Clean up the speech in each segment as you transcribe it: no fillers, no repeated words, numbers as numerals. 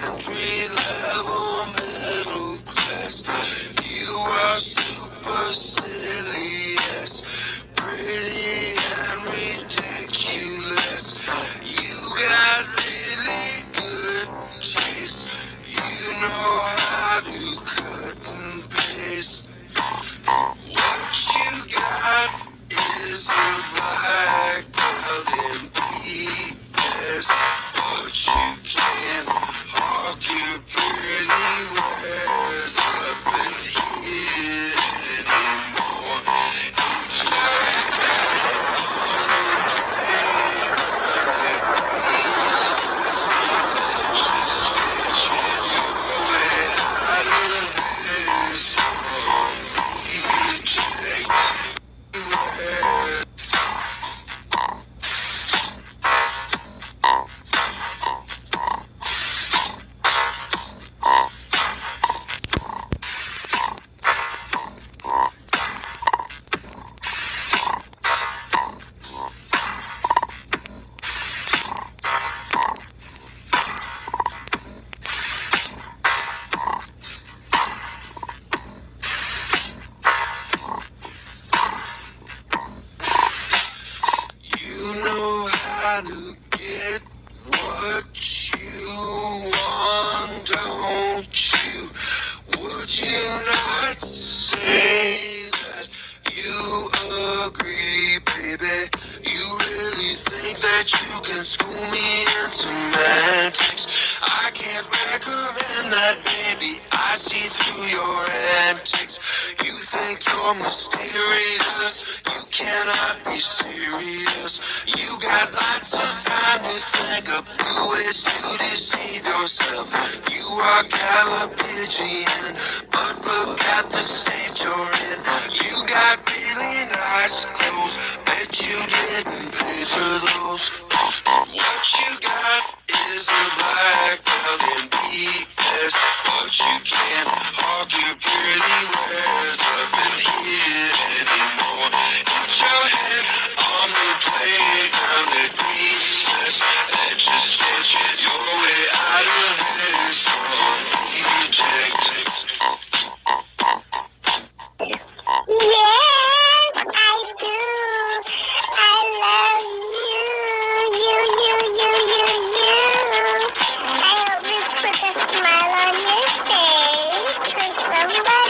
entry-level middle class. You are supercilious, pretty and ridiculous. You got really good taste. You know how to cut and paste. What you got is a black belt in BS, but you can't hawk your pretty wares up in here anymore. Eat your head on the playground, just get your way out of this one. Reject. You know how to get what you want, don't you? Would you not say that you agree, baby? You really think that you can school me in semantics? I can't recommend that, baby. I see through your antics. You think you're mysterious. You cannot be serious. You got lots of time to think of new ways to deceive yourself. You are Calipigian, but look at the state you're in. You got really nice clothes, bet you didn't pay for those. What you got is a black belt in BS, but you can't hawk your pretty wares up in here anymore. Hit your head on the playground at recess, and just get your way out of this one. Reject. Yes, I do. I love you. I hope this puts a smile on your face, 'cause somebody loves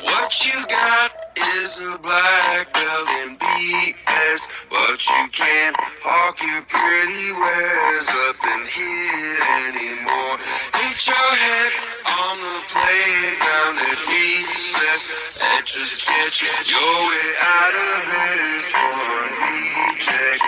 What you got is a black belt in BS, but you can't hawk your pretty wares up in here anymore. Hit your head on the playground at recess, and just get your way out of this one. Reject.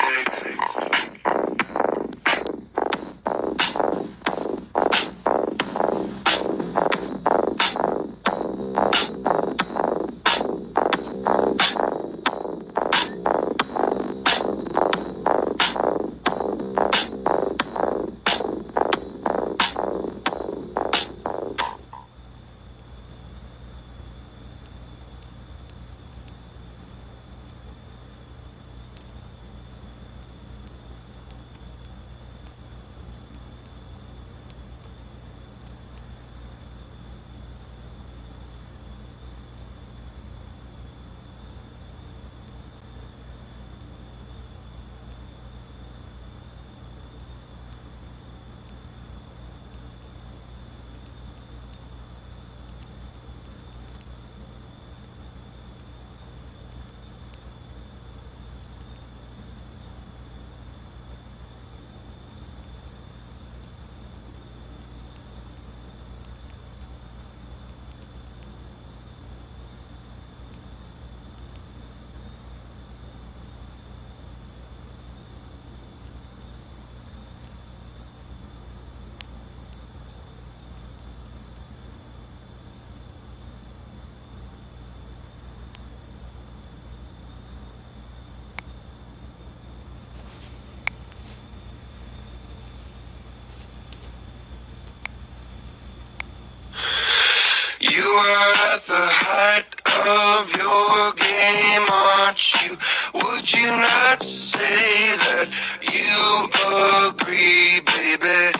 are at the height of your game, aren't you? Would you not say that you agree, baby?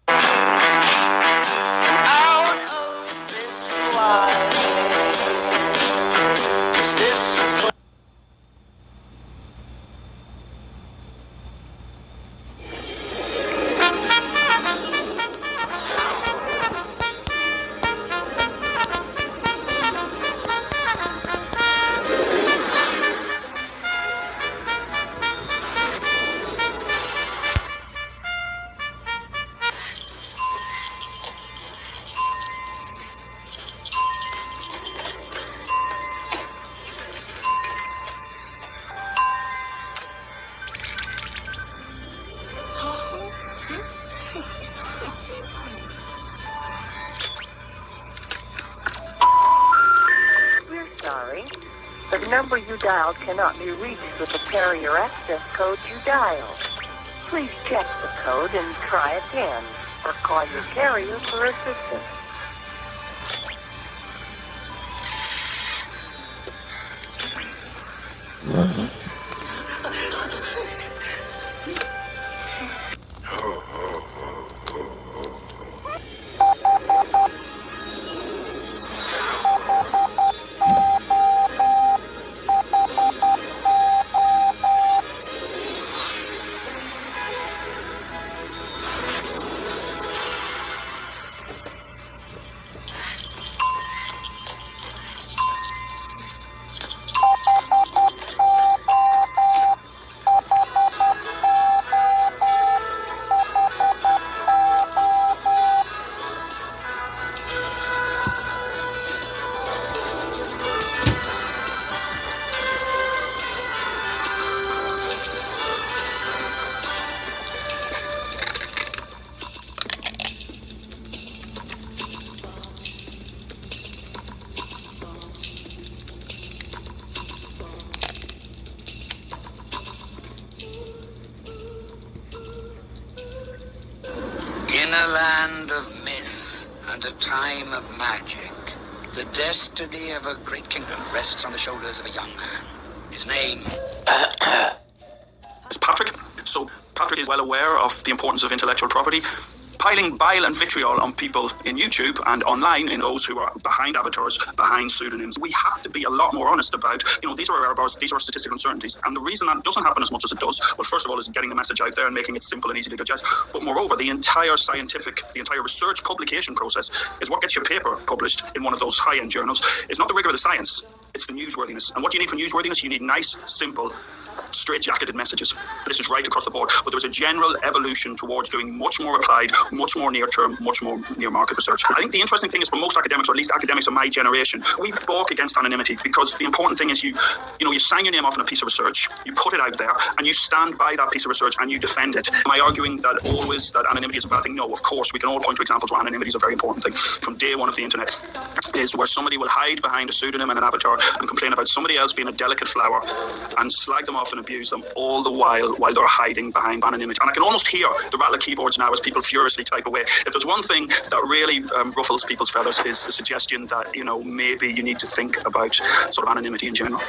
Out of this life, is this a place? We're sorry. The number you dialed cannot be reached with the carrier access code you dialed. Please check the code and try again, or call your carrier for assistance. In a land of myth and a time of magic, the destiny of a great kingdom rests on the shoulders of a young man. His name is Patrick. So Patrick is well aware of the importance of intellectual property. Piling bile and vitriol on people in YouTube and online, in those who are behind avatars, behind pseudonyms. We have to be a lot more honest about, these are error bars, these are statistical uncertainties. And the reason that doesn't happen as much as it does, well, first of all, is getting the message out there and making it simple and easy to digest. But moreover, the entire research publication process is what gets your paper published in one of those high-end journals. It's not the rigor of the science, it's the newsworthiness. And what do you need for newsworthiness? You need nice, simple, straight-jacketed messages. This is right across the board. But there's a general evolution towards doing much more applied, much more near-term, much more near-market research. I think the interesting thing is for most academics, or at least academics of my generation, we balk against anonymity, because the important thing is you sign your name off on a piece of research, you put it out there, and you stand by that piece of research and you defend it. Am I arguing that anonymity is a bad thing? No, of course. We can all point to examples where anonymity is a very important thing. From day one of the internet is where somebody will hide behind a pseudonym and an avatar and complain about somebody else being a delicate flower and slag them off and abuse them, all the while they're hiding behind anonymity. And I can almost hear the rattle of keyboards now as people furiously type away. If there's one thing that really ruffles people's feathers, is the suggestion that maybe you need to think about sort of anonymity in general.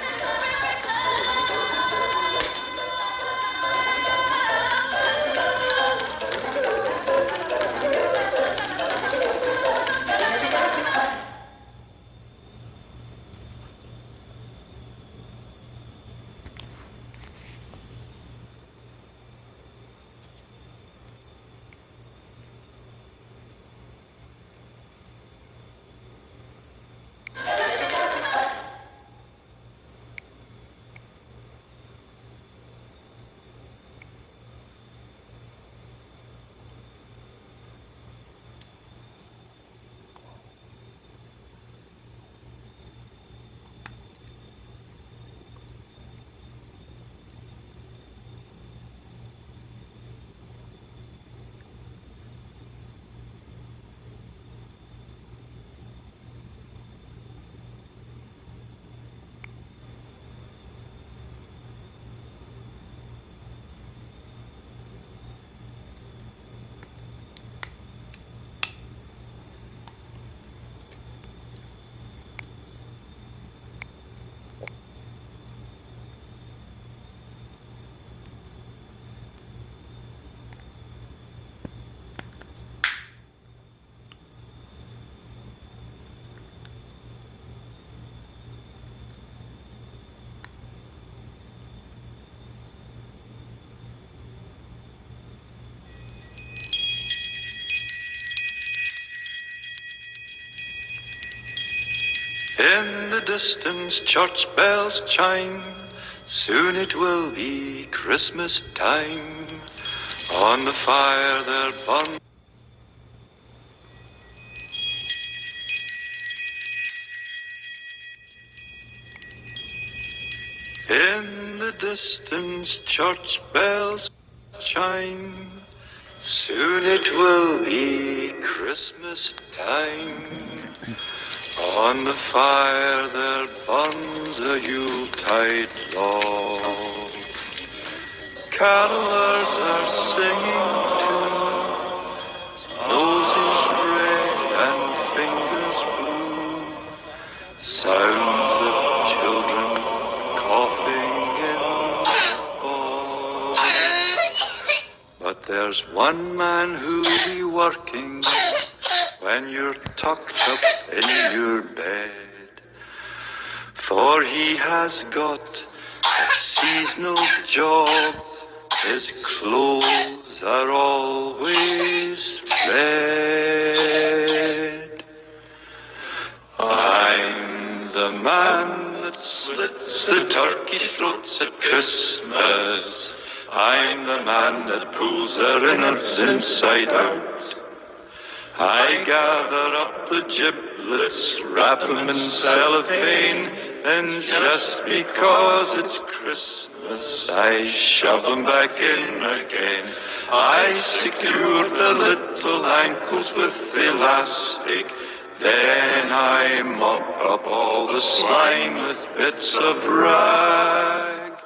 distance church bells chime, soon it will be Christmas time. On the fire there burn. In the distance church bells chime, soon it will be Christmas time. On the fire there burns a Yuletide log. Carolers are singing too, noses red and fingers blue. Sounds of children coughing in the fall. But there's one man who'll be working when you're tucked up in your bed, for he has got a seasonal job. His clothes are always red. I'm the man that slits the turkey's throats at Christmas. I'm the man that pulls their innards inside out. I gather up the giblets, wrap them in cellophane, and just because it's Christmas, I shove them back in again. I secure the little ankles with elastic, then I mop up all the slime with bits of rag.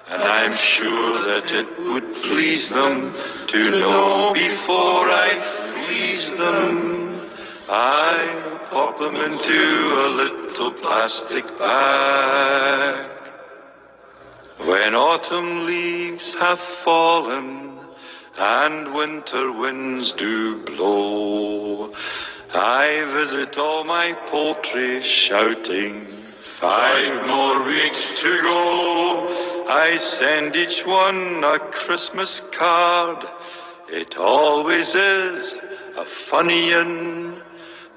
And I'm sure that it would please them to know before I freeze them, I pop them into a little plastic bag. When autumn leaves have fallen and winter winds do blow, I visit all my poultry shouting, 5 more weeks to go. I send each one a Christmas card. It always is a funny un,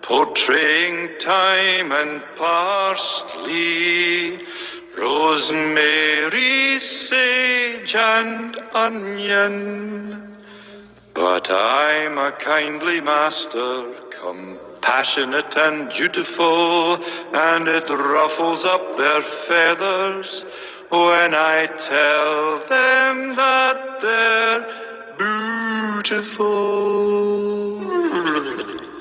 portraying thyme and parsley, rosemary, sage and onion. But I'm a kindly master, compassionate and dutiful, and it ruffles up their feathers when I tell them that they're beautiful.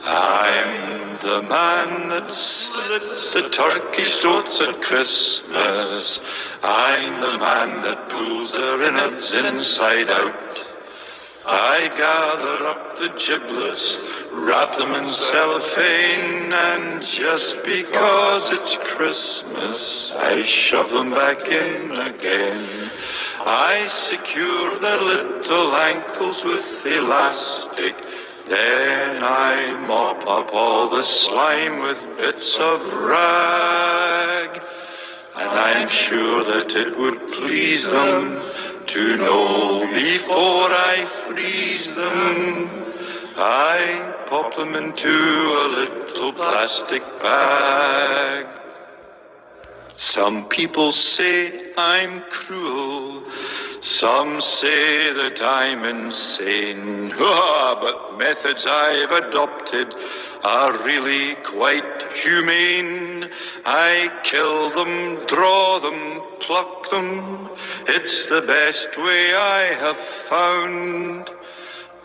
I'm the man that slits the turkey's throats at Christmas. I'm the man that pulls their innards inside out. I gather up the giblets, wrap them in cellophane, and just because it's Christmas, I shove them back in again. I secure their little ankles with elastic, then I mop up all the slime with bits of rag. And I'm sure that it would please them to know before I freeze them, I pop them into a little plastic bag. Some people say I'm cruel, some say that I'm insane. But methods I've adopted are really quite humane. I kill them, draw them, pluck them. It's the best way I have found.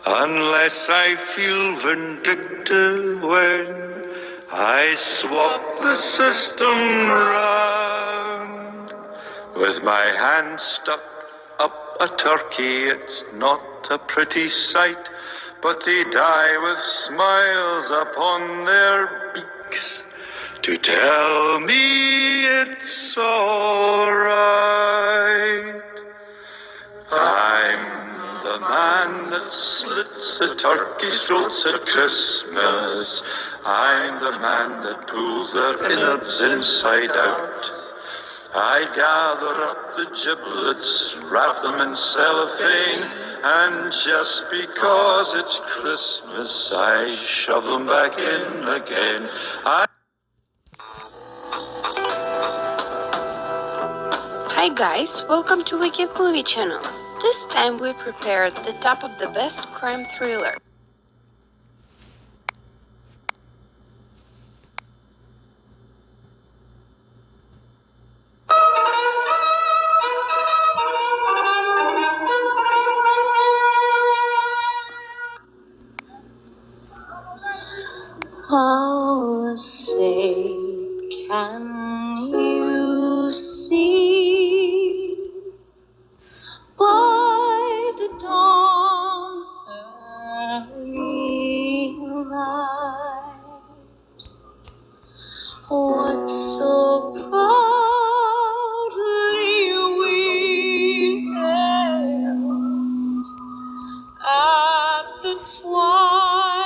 Unless I feel vindictive when I swap the system round. With my hand stuck up a turkey, it's not a pretty sight, but they die with smiles upon their beaks to tell me it's all right. I'm the man that slits the turkey's throats at Christmas. I'm the man that pulls their innards inside out. I gather up the giblets, wrap them in cellophane, and just because it's Christmas, I shove them back in again. Hi guys, welcome to Wicked Movie Channel. This time we prepared the top of the best crime thriller. Oh, say, can you see by the dawn's early light what so proudly we hailed at the twilight's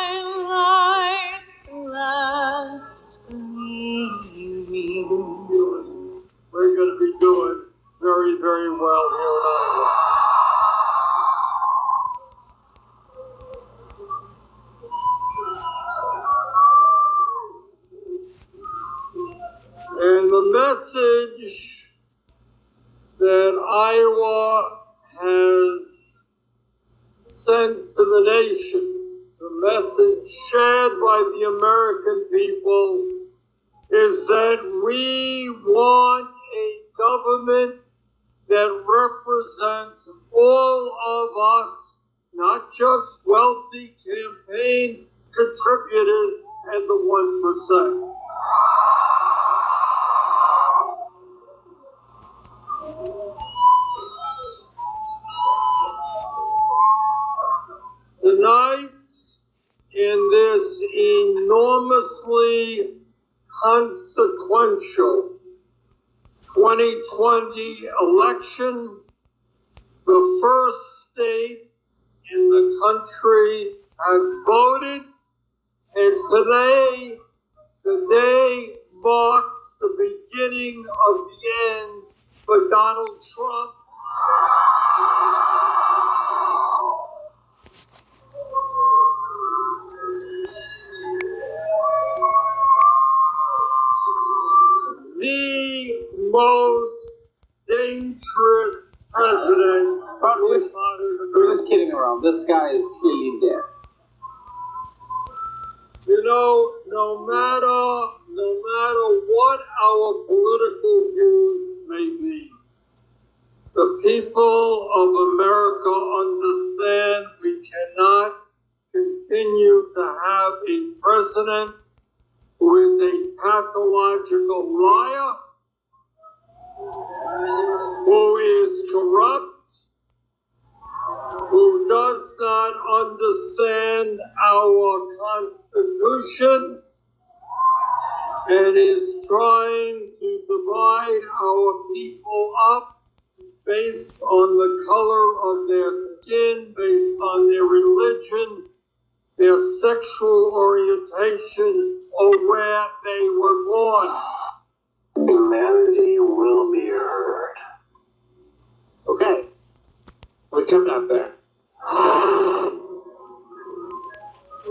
last gleaming? We're going to be doing very, very well here in Iowa. And the message that Iowa has sent to the nation, the message shared by the American people, is that we want a government that represents all of us, not just wealthy campaign contributors and the 1%. Tonight, in this enormously consequential 2020 election, the first state in the country has voted, and today marks the beginning of the end for Donald Trump. The most dangerous president. We're just kidding around. This guy is clearly dead. You know, no matter what our political views may be, the people of America understand we cannot continue to have a president who is a pathological liar, who is corrupt, who does not understand our Constitution, and is trying to divide our people up based on the color of their skin, based on their religion, their sexual orientation, or where they were born. Humanity will be heard. Okay. We come out there. I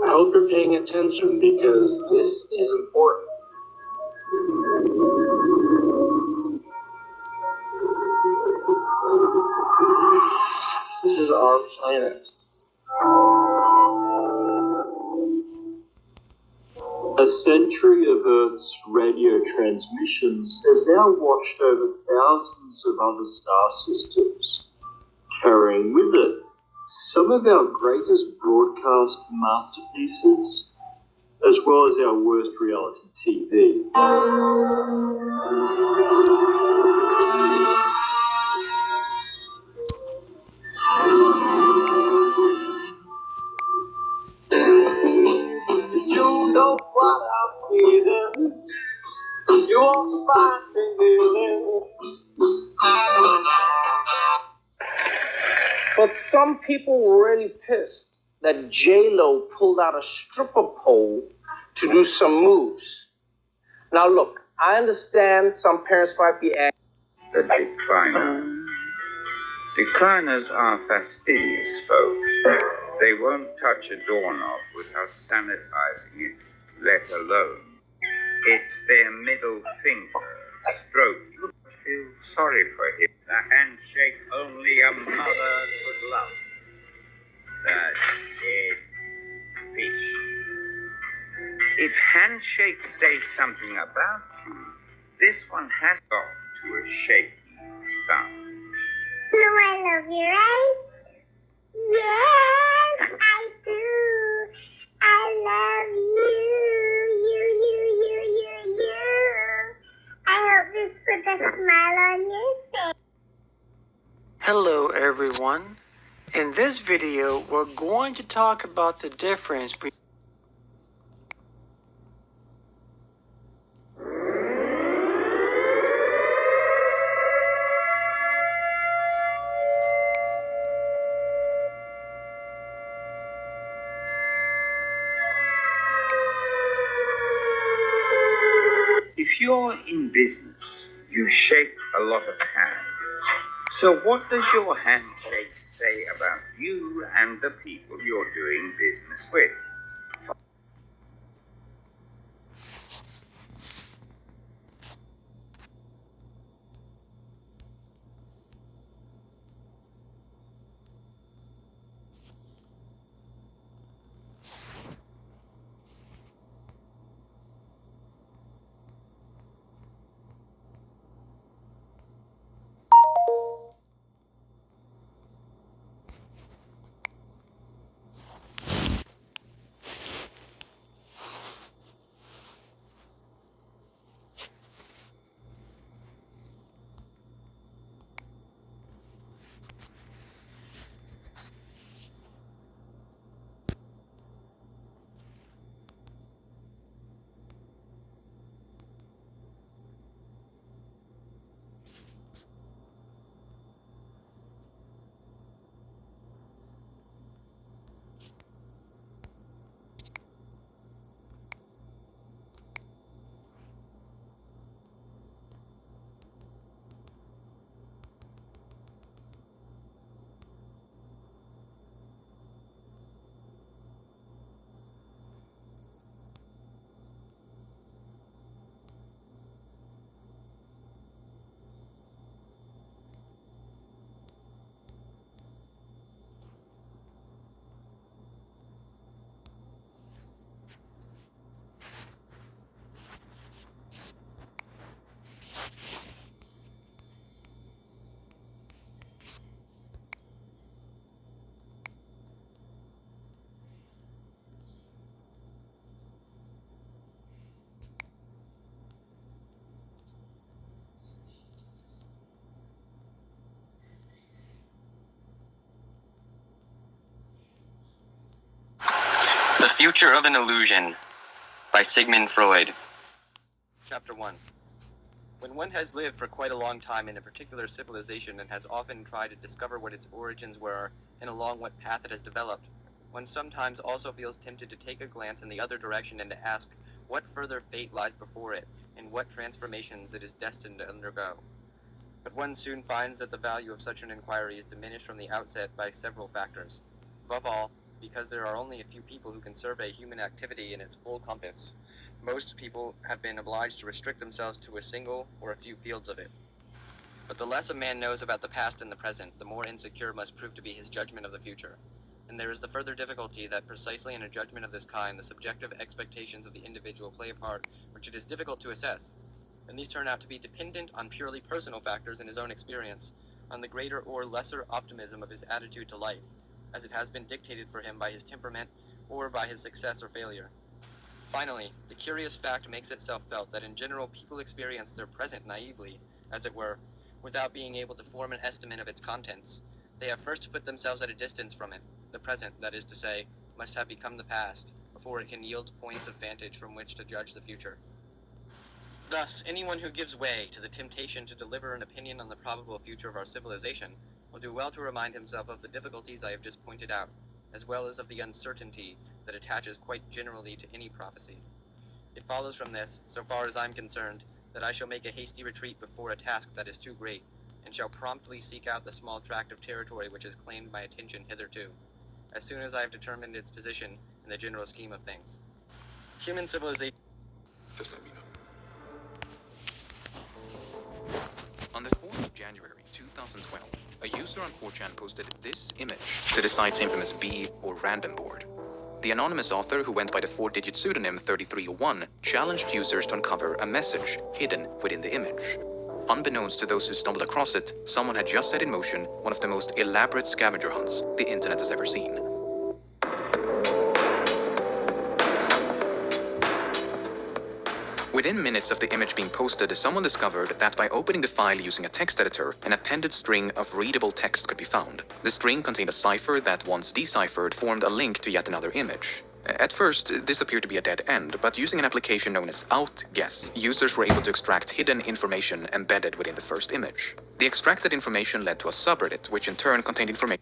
hope you're paying attention because this is important. This is our planet. A century of Earth's radio transmissions has now watched over thousands of other star systems, carrying with it some of our greatest broadcast masterpieces, as well as our worst reality TV. You know what I'm feeling. You won't find me feeling. But some people were really pissed that J-Lo pulled out a stripper pole to do some moves. Now look, I understand some parents might be angry. The decliner. Decliners are fastidious folk. They won't touch a doorknob without sanitizing it, let alone. It's their middle finger stroke. You feel sorry for him. The handshake only a mother could love. The dead fish. If handshakes say something about you, this one has got to a shaky start. No, I love you, right? Yes, I do. I love you. I hope this puts a smile on your face. Hello everyone. In this video, we're going to talk about the difference between If you're in business, you shake a lot of hands. So what does your handshake say about you and the people you're doing business with? The Future of an Illusion by Sigmund Freud. Chapter 1. When one has lived for quite a long time in a particular civilization and has often tried to discover what its origins were and along what path it has developed, one sometimes also feels tempted to take a glance in the other direction and to ask what further fate lies before it and what transformations it is destined to undergo. But one soon finds that the value of such an inquiry is diminished from the outset by several factors. Above all, because there are only a few people who can survey human activity in its full compass, most people have been obliged to restrict themselves to a single or a few fields of it. But the less a man knows about the past and the present, the more insecure must prove to be his judgment of the future. And there is the further difficulty that precisely in a judgment of this kind, the subjective expectations of the individual play a part which it is difficult to assess, and these turn out to be dependent on purely personal factors in his own experience, on the greater or lesser optimism of his attitude to life, as it has been dictated for him by his temperament or by his success or failure. Finally, the curious fact makes itself felt that in general people experience their present naively, as it were, without being able to form an estimate of its contents. They have first to put themselves at a distance from it. The present, that is to say, must have become the past, before it can yield points of vantage from which to judge the future. Thus, anyone who gives way to the temptation to deliver an opinion on the probable future of our civilization will do well to remind himself of the difficulties I have just pointed out, as well as of the uncertainty that attaches quite generally to any prophecy. It follows from this, so far as I am concerned, that I shall make a hasty retreat before a task that is too great, and shall promptly seek out the small tract of territory which has claimed my attention hitherto, as soon as I have determined its position in the general scheme of things. Human civilization. Just let me know. On the 4th of January 2000. 2012, a user on 4chan posted this image to the site's infamous B or random board. The anonymous author, who went by the 4-digit pseudonym 3301, challenged users to uncover a message hidden within the image. Unbeknownst to those who stumbled across it, someone had just set in motion one of the most elaborate scavenger hunts the internet has ever seen. Within minutes of the image being posted, someone discovered that by opening the file using a text editor, an appended string of readable text could be found. The string contained a cipher that, once deciphered, formed a link to yet another image. At first, this appeared to be a dead end, but using an application known as OutGuess, users were able to extract hidden information embedded within the first image. The extracted information led to a subreddit, which in turn contained information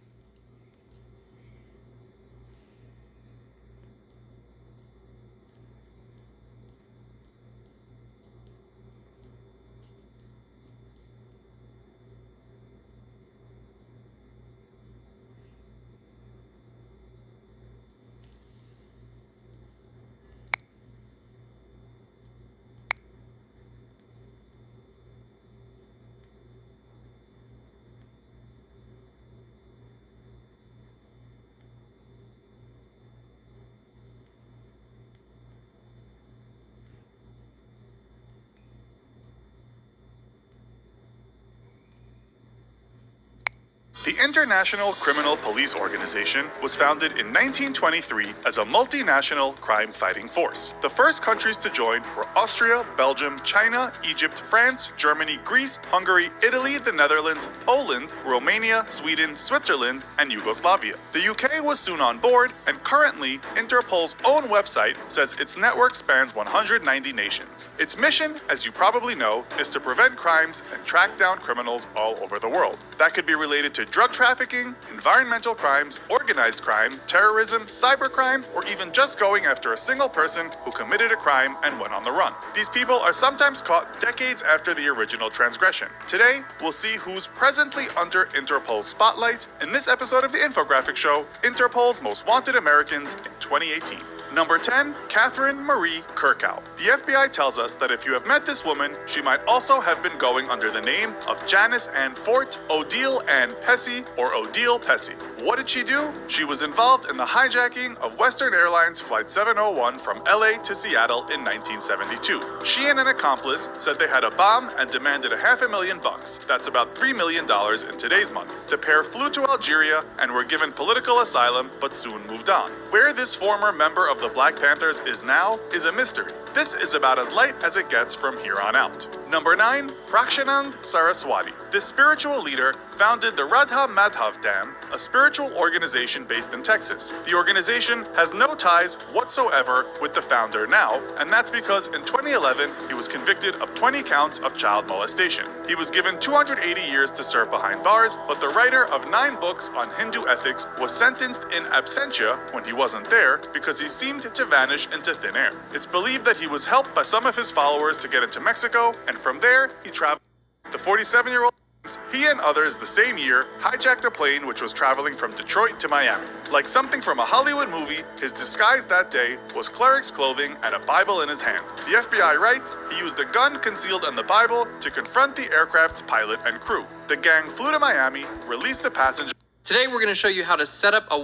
The International Criminal Police Organization was founded in 1923 as a multinational crime-fighting force. The first countries to join were Austria, Belgium, China, Egypt, France, Germany, Greece, Hungary, Italy, the Netherlands, Poland, Romania, Sweden, Switzerland, and Yugoslavia. The UK was soon on board, and currently, Interpol's own website says its network spans 190 nations. Its mission, as you probably know, is to prevent crimes and track down criminals all over the world. That could be related to drug trafficking, environmental crimes, organized crime, terrorism, cybercrime, or even just going after a single person who committed a crime and went on the run. These people are sometimes caught decades after the original transgression. Today, we'll see who's presently under Interpol's spotlight in this episode of the infographic show, Interpol's Most Wanted Americans in 2018. Number 10, Catherine Marie Kirkow. The FBI tells us that if you have met this woman, she might also have been going under the name of Janice Ann Fort, Odile Ann Pesci, or Odile Pesci. What did she do? She was involved in the hijacking of Western Airlines Flight 701 from LA to Seattle in 1972. She and an accomplice said they had a bomb and demanded $500,000. That's about $3 million in today's money. The pair flew to Algeria and were given political asylum, but soon moved on. Where this former member of the Black Panthers is now is a mystery. This is about as light as it gets from here on out. Number 9, Prakshanand Saraswati. This spiritual leader founded the Radha Madhav Dam, a spiritual organization based in Texas. The organization has no ties whatsoever with the founder now, and that's because in 2011, he was convicted of 20 counts of child molestation. He was given 280 years to serve behind bars, but the writer of 9 books on Hindu ethics was sentenced in absentia when he wasn't there because he seemed to vanish into thin air. It's believed that he was helped by some of his followers to get into Mexico, and from there, he traveled. The 47-year-old, he and others the same year hijacked a plane which was traveling from Detroit to Miami. Like something from a Hollywood movie, his disguise that day was cleric's clothing and a Bible in his hand. The FBI writes he used a gun concealed in the Bible to confront the aircraft's pilot and crew. The gang flew to Miami, released the passenger. Today we're going to show you how to set up a